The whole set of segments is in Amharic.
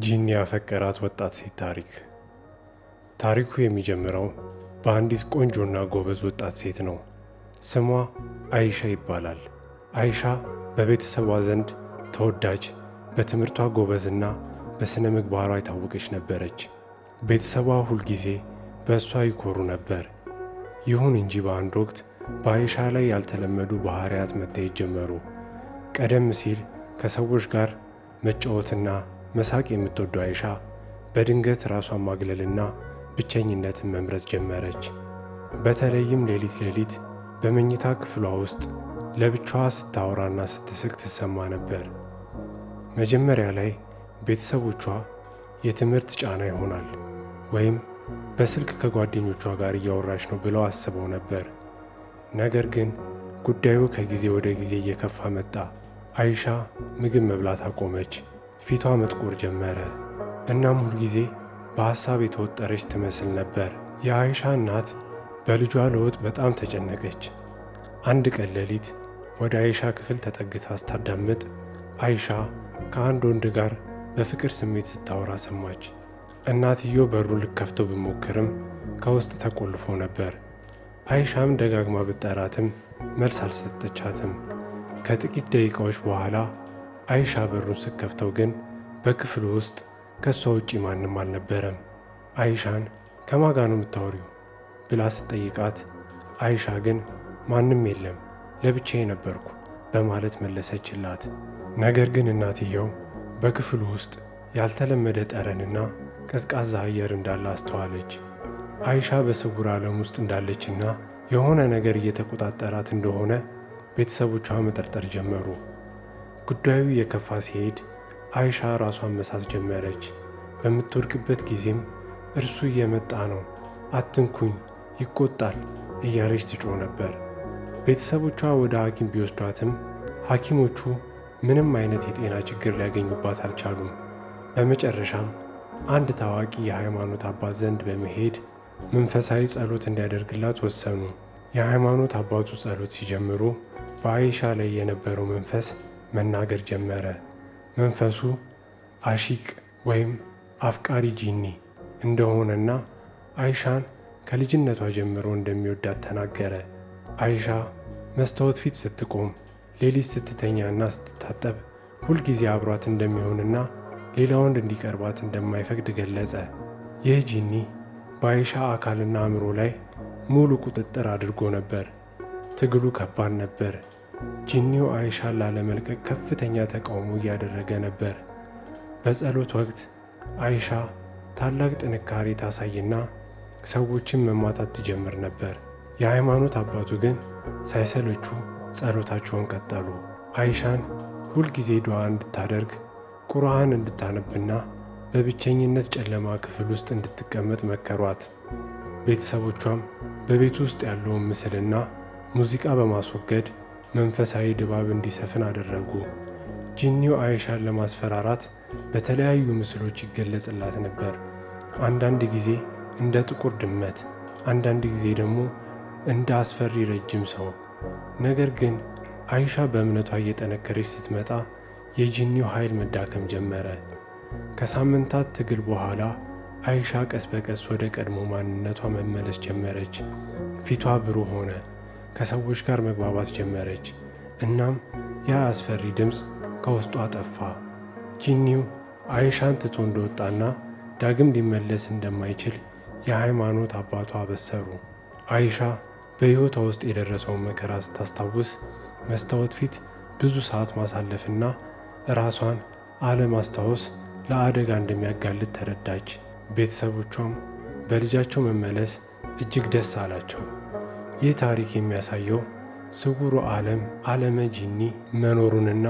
ጂኒ ያፈቀራት ወጣት ሴት ታሪክ። ታሪኩ የሚጀምረው በአንዲት ቆንጆና ጎበዝ ወጣት ሴት ነው። ስሟ አይሻ ይባላል። አይሻ በቤተሰቧ ዘንድ ተወዳጅ፣ በትምህርቷ ጎበዝና በሥነ ምግባሯ የታወቀች ነበረች። ቤተሰቧ ሁልጊዜ በእሷ ይኮሩ ነበር። ይሁን እንጂ በአንድ ወቅት በአይሻ ላይ ያልተለመዱ ባሕርያት መታየት ጀመሩ። ቀደም ሲል ከሰዎች ጋር መጫወትና መሳቅ የምትወደው አይሻ በድንገት ራሷን ማግለልና ብቸኝነትን መምረጥ ጀመረች። በተለይም ሌሊት ሌሊት በመኝታ ክፍሏ ውስጥ ለብቻዋ ስታወራና ስትስቅ ትሰማ ነበር። መጀመሪያ ላይ ቤተሰቦቿ የትምህርት ጫና ይሆናል ወይም በስልክ ከጓደኞቿ ጋር እያወራች ነው ብለው አስበው ነበር። ነገር ግን ጉዳዩ ከጊዜ ወደ ጊዜ እየከፋ መጣ። አይሻ ምግብ መብላት አቆመች፣ ፊቷ መጥቆር ጀመረ። እናም ሁልጊዜ በሐሳብ የተወጠረች ትመስል ነበር። የአይሻ እናት በልጇ ለውጥ በጣም ተጨነቀች። አንድ ቀን ሌሊት ወደ አይሻ ክፍል ተጠግታ ስታዳምጥ አይሻ ከአንድ ወንድ ጋር በፍቅር ስሜት ስታወራ ሰማች። እናትየው በሩን ልትከፍተው ብሞክርም ከውስጥ ተቆልፎ ነበር። አይሻም ደጋግማ ብትጠራትም መልስ አልሰጠቻትም። ከጥቂት ደቂቃዎች በኋላ አይሻ በሩን ስትከፍተው ግን በክፍሉ ውስጥ ከሷ ውጪ ማንም አልነበረም። አይሻን ከማን ጋር ነው የምታወሪው ብላ ስትጠይቃት አይሻ ግን ማንም የለም፣ ለብቻዬ ነበርኩ በማለት መለሰችላት። ነገር ግን እናትየው በክፍሉ ውስጥ ያልተለመደ ጠረንና ቀዝቃዛ አየር እንዳለ አስተዋለች። አይሻ በስውር ዓለም ውስጥ እንዳለችና የሆነ ነገር እየተቆጣጠራት እንደሆነ ቤተሰቦቿ መጠርጠር ጀመሩ። ጉዳዩ የከፋ ሲሄድ አይሻ ራሷን መሳት ጀመረች። በምትወድቅበት ጊዜም እርሱ እየመጣ ነው፣ አትንኩኝ፣ ይቆጣል እያለች ትጮህ ነበር። ቤተሰቦቿ ወደ ሐኪም ቢወስዷትም ሐኪሞቹ ምንም አይነት የጤና ችግር ሊያገኙባት አልቻሉም። በመጨረሻም አንድ ታዋቂ የሃይማኖት አባት ዘንድ በመሄድ መንፈሳዊ ጸሎት እንዲያደርግላት ወሰኑ። የሃይማኖት አባቱ ጸሎት ሲጀምሩ በአይሻ ላይ የነበረው መንፈስ መናገር ጀመረ። መንፈሱ አሺቅ ወይም አፍቃሪ ጂኒ እንደሆነና አይሻን ከልጅነቷ ጀምሮ እንደሚወዳት ተናገረ። አይሻ መስታወት ፊት ስትቆም፣ ሌሊት ስትተኛና ስትታጠብ ሁልጊዜ አብሯት እንደሚሆንና ሌላ ወንድ እንዲቀርባት እንደማይፈቅድ ገለጸ። ይህ ጂኒ በአይሻ አካልና አእምሮ ላይ ሙሉ ቁጥጥር አድርጎ ነበር። ትግሉ ከባድ ነበር። ጂኒው አይሻን ላለመልቀቅ ከፍተኛ ተቃውሞ እያደረገ ነበር። በጸሎት ወቅት አይሻ ታላቅ ጥንካሬ ታሳይና ሰዎችን መማታት ትጀምር ነበር። የሃይማኖት አባቱ ግን ሳይሰለቹ ጸሎታቸውን ቀጠሉ። አይሻን ሁልጊዜ ዱዓ እንድታደርግ፣ ቁርአን እንድታነብና በብቸኝነት ጨለማ ክፍል ውስጥ እንድትቀመጥ መከሯት። ቤተሰቦቿም በቤቱ ውስጥ ያለውን ምስልና ሙዚቃ በማስወገድ መንፈሳዊ ድባብ እንዲሰፍን አደረጉ። ጂኒው አይሻን ለማስፈራራት በተለያዩ ምስሎች ይገለጽላት ነበር። አንዳንድ ጊዜ እንደ ጥቁር ድመት፣ አንዳንድ ጊዜ ደግሞ እንደ አስፈሪ ረጅም ሰው። ነገር ግን አይሻ በእምነቷ እየጠነከረች ስትመጣ የጂኒው ኃይል መዳከም ጀመረ። ከሳምንታት ትግል በኋላ አይሻ ቀስ በቀስ ወደ ቀድሞ ማንነቷ መመለስ ጀመረች። ፊቷ ብሩህ ሆነ፣ ከሰዎች ጋር መግባባት ጀመረች። እናም ያ አስፈሪ ድምፅ ከውስጧ ጠፋ። ጂኒው አይሻን ትቶ እንደወጣና ዳግም ሊመለስ እንደማይችል የሃይማኖት አባቷ አበሰሩ። አይሻ በሕይወቷ ውስጥ የደረሰውን መከራ ስታስታውስ መስታወት ፊት ብዙ ሰዓት ማሳለፍና ራሷን አለማስታወስ ለአደጋ እንደሚያጋልጥ ተረዳች። ቤተሰቦቿም በልጃቸው መመለስ እጅግ ደስ አላቸው። ይህ ታሪክ የሚያሳየው ስውሩ ዓለመ ጂኒ መኖሩንና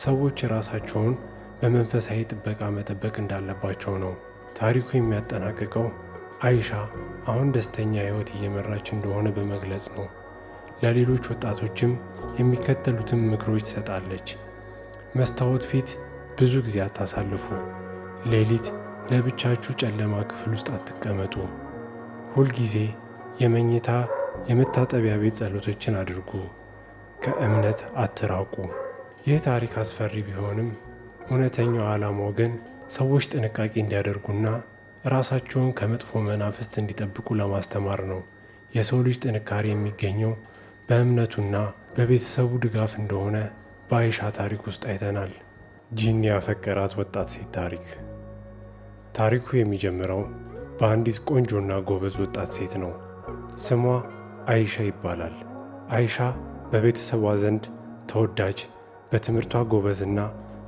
ሰዎች ራሳቸውን በመንፈሳዊ ጥበቃ መጠበቅ እንዳለባቸው ነው። ታሪኩ የሚያጠናቅቀው አይሻ አሁን ደስተኛ ሕይወት እየመራች እንደሆነ በመግለጽ ነው። ለሌሎች ወጣቶችም የሚከተሉትን ምክሮች ትሰጣለች። መስታወት ፊት ብዙ ጊዜ አታሳልፉ። ሌሊት ለብቻችሁ ጨለማ ክፍል ውስጥ አትቀመጡ። ሁልጊዜ የመታጠቢያ ቤት ጸሎቶችን አድርጉ። ከእምነት አትራቁ። ይህ ታሪክ አስፈሪ ቢሆንም እውነተኛው ዓላማው ግን ሰዎች ጥንቃቄ እንዲያደርጉና ራሳቸውን ከመጥፎ መናፍስት እንዲጠብቁ ለማስተማር ነው። የሰው ልጅ ጥንካሬ የሚገኘው በእምነቱና በቤተሰቡ ድጋፍ እንደሆነ በአይሻ ታሪክ ውስጥ አይተናል። ጂኒ ያፈቀራት ወጣት ሴት ታሪክ። ታሪኩ የሚጀምረው በአንዲት ቆንጆና ጎበዝ ወጣት ሴት ነው። ስሟ አይሻ ይባላል። አይሻ በቤተሰቧ ዘንድ ተወዳጅ፣ በትምህርቷ ጎበዝና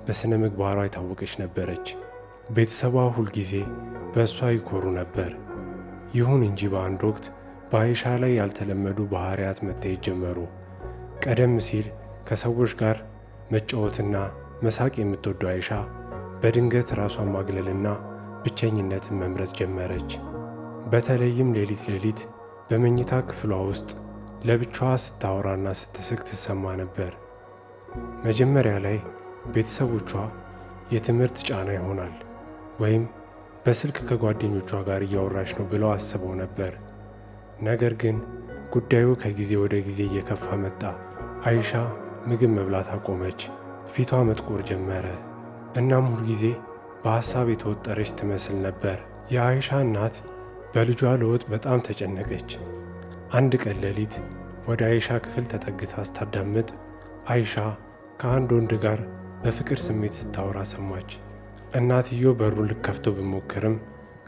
በሥነ ምግባሯ የታወቀች ነበረች። ቤተሰቧ ሁልጊዜ በእሷ ይኮሩ ነበር። ይሁን እንጂ በአንድ ወቅት በአይሻ ላይ ያልተለመዱ ባህሪያት መታየት ጀመሩ። ቀደም ሲል ከሰዎች ጋር መጫወትና መሳቅ የምትወደው አይሻ በድንገት ራሷን ማግለልና ብቸኝነትን መምረጥ ጀመረች። በተለይም ሌሊት ሌሊት በመኝታ ክፍሏ ውስጥ ለብቻዋ ስታወራና ስትስቅ ትሰማ ነበር። መጀመሪያ ላይ ቤተሰቦቿ የትምህርት ጫና ይሆናል ወይም በስልክ ከጓደኞቿ ጋር እያወራች ነው ብለው አስበው ነበር። ነገር ግን ጉዳዩ ከጊዜ ወደ ጊዜ እየከፋ መጣ። አይሻ ምግብ መብላት አቆመች፣ ፊቷ መጥቆር ጀመረ። እናም ሁልጊዜ በሐሳብ የተወጠረች ትመስል ነበር። የአይሻ እናት በልጇ ለውጥ በጣም ተጨነቀች። አንድ ቀን ሌሊት ወደ አይሻ ክፍል ተጠግታ ስታዳምጥ አይሻ ከአንድ ወንድ ጋር በፍቅር ስሜት ስታወራ ሰማች። እናትየው በሩን ልትከፍተው ብሞክርም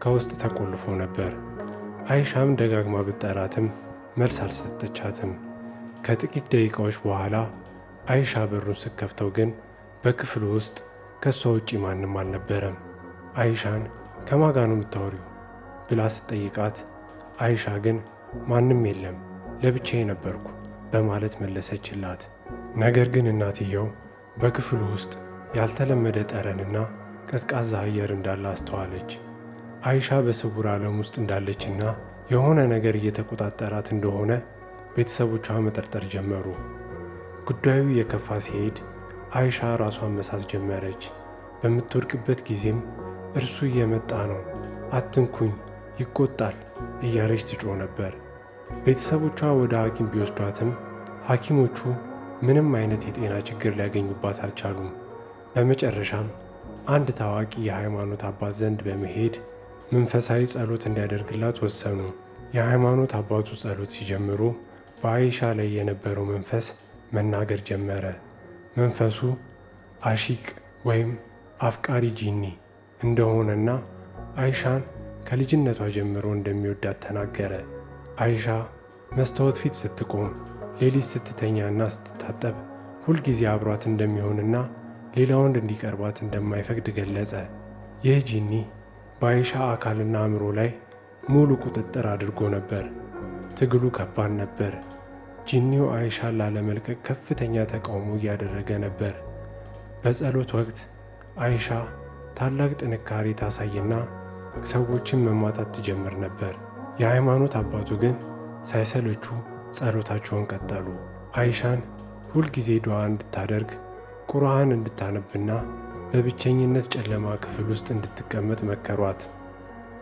ከውስጥ ተቆልፎ ነበር። አይሻም ደጋግማ ብትጠራትም መልስ አልሰጠቻትም። ከጥቂት ደቂቃዎች በኋላ አይሻ በሩን ስትከፍተው ግን በክፍሉ ውስጥ ከሷ ውጪ ማንም አልነበረም። አይሻን ከማን ጋር ነው የምታወሪው ብላ ስትጠይቃት አይሻ ግን ማንም የለም፣ ለብቻዬ ነበርኩ በማለት መለሰችላት። ነገር ግን እናትየው በክፍሉ ውስጥ ያልተለመደ ጠረንና ቀዝቃዛ አየር እንዳለ አስተዋለች። አይሻ በስውር ዓለም ውስጥ እንዳለችና የሆነ ነገር እየተቆጣጠራት እንደሆነ ቤተሰቦቿ መጠርጠር ጀመሩ። ጉዳዩ የከፋ ሲሄድ አይሻ ራሷን መሳት ጀመረች። በምትወድቅበት ጊዜም እርሱ እየመጣ ነው፣ አትንኩኝ፣ ይቆጣል እያለች ትጮህ ነበር። ቤተሰቦቿ ወደ ሐኪም ቢወስዷትም ሐኪሞቹ ምንም አይነት የጤና ችግር ሊያገኙባት አልቻሉም። በመጨረሻም አንድ ታዋቂ የሃይማኖት አባት ዘንድ በመሄድ መንፈሳዊ ጸሎት እንዲያደርግላት ወሰኑ። የሃይማኖት አባቱ ጸሎት ሲጀምሩ በአይሻ ላይ የነበረው መንፈስ መናገር ጀመረ። መንፈሱ አሺቅ ወይም አፍቃሪ ጂኒ እንደሆነና አይሻን ከልጅነቷ ጀምሮ እንደሚወዳት ተናገረ። አይሻ መስታወት ፊት ስትቆም፣ ሌሊት ስትተኛና ስትታጠብ ሁልጊዜ አብሯት እንደሚሆንና ሌላ ወንድ እንዲቀርባት እንደማይፈቅድ ገለጸ። ይህ ጂኒ በአይሻ አካልና አእምሮ ላይ ሙሉ ቁጥጥር አድርጎ ነበር። ትግሉ ከባድ ነበር። ጂኒው አይሻን ላለመልቀቅ ከፍተኛ ተቃውሞ እያደረገ ነበር። በጸሎት ወቅት አይሻ ታላቅ ጥንካሬ ታሳይና ሰዎችን መማታት ትጀምር ነበር። የሃይማኖት አባቱ ግን ሳይሰለቹ ጸሎታቸውን ቀጠሉ። አይሻን ሁልጊዜ ዱዓ እንድታደርግ፣ ቁርአን እንድታነብና በብቸኝነት ጨለማ ክፍል ውስጥ እንድትቀመጥ መከሯት።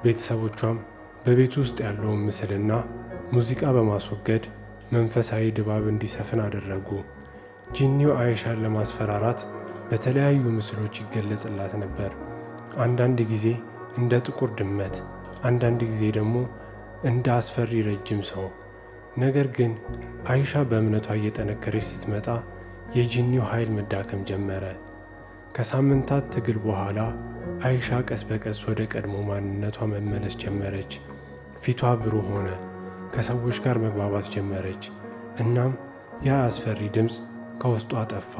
ቤተሰቦቿም በቤቱ ውስጥ ያለውን ምስልና ሙዚቃ በማስወገድ መንፈሳዊ ድባብ እንዲሰፍን አደረጉ። ጂኒው አይሻን ለማስፈራራት በተለያዩ ምስሎች ይገለጽላት ነበር። አንዳንድ ጊዜ እንደ ጥቁር ድመት፣ አንዳንድ ጊዜ ደግሞ እንደ አስፈሪ ረጅም ሰው። ነገር ግን አይሻ በእምነቷ እየጠነከረች ስትመጣ የጂኒው ኃይል መዳከም ጀመረ። ከሳምንታት ትግል በኋላ አይሻ ቀስ በቀስ ወደ ቀድሞ ማንነቷ መመለስ ጀመረች። ፊቷ ብሩህ ሆነ፣ ከሰዎች ጋር መግባባት ጀመረች። እናም ያ አስፈሪ ድምፅ ከውስጧ ጠፋ።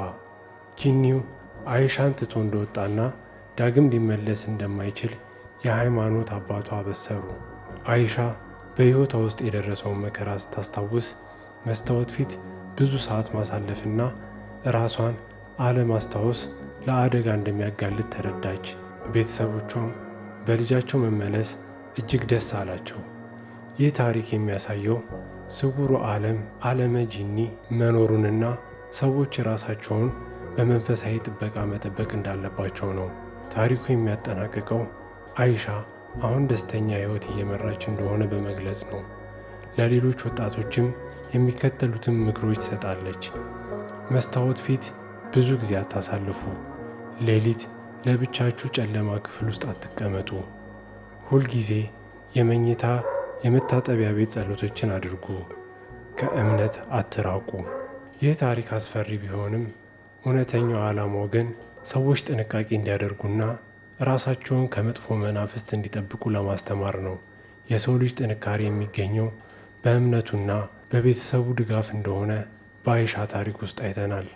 ጂኒው አይሻን ትቶ እንደወጣና ዳግም ሊመለስ እንደማይችል የሃይማኖት አባቷ አበሰሩ። አይሻ በሕይወቷ ውስጥ የደረሰውን መከራ ስታስታውስ መስታወት ፊት ብዙ ሰዓት ማሳለፍና ራሷን አለማስታወስ ለአደጋ እንደሚያጋልጥ ተረዳች። ቤተሰቦቿም በልጃቸው መመለስ እጅግ ደስ አላቸው። ይህ ታሪክ የሚያሳየው ስውሩ ዓለመ ጂኒ መኖሩንና ሰዎች ራሳቸውን በመንፈሳዊ ጥበቃ መጠበቅ እንዳለባቸው ነው። ታሪኩ የሚያጠናቅቀው አይሻ አሁን ደስተኛ ሕይወት እየመራች እንደሆነ በመግለጽ ነው። ለሌሎች ወጣቶችም የሚከተሉትን ምክሮች ትሰጣለች። መስታወት ፊት ብዙ ጊዜ አታሳልፉ። ሌሊት ለብቻችሁ ጨለማ ክፍል ውስጥ አትቀመጡ። ሁልጊዜ የመኝታ የመታጠቢያ ቤት ጸሎቶችን አድርጉ። ከእምነት አትራቁ። ይህ ታሪክ አስፈሪ ቢሆንም እውነተኛው ዓላማው ግን ሰዎች ጥንቃቄ እንዲያደርጉና ራሳቸውን ከመጥፎ መናፍስት እንዲጠብቁ ለማስተማር ነው። የሰው ልጅ ጥንካሬ የሚገኘው በእምነቱና በቤተሰቡ ድጋፍ እንደሆነ በአይሻ ታሪክ ውስጥ አይተናል።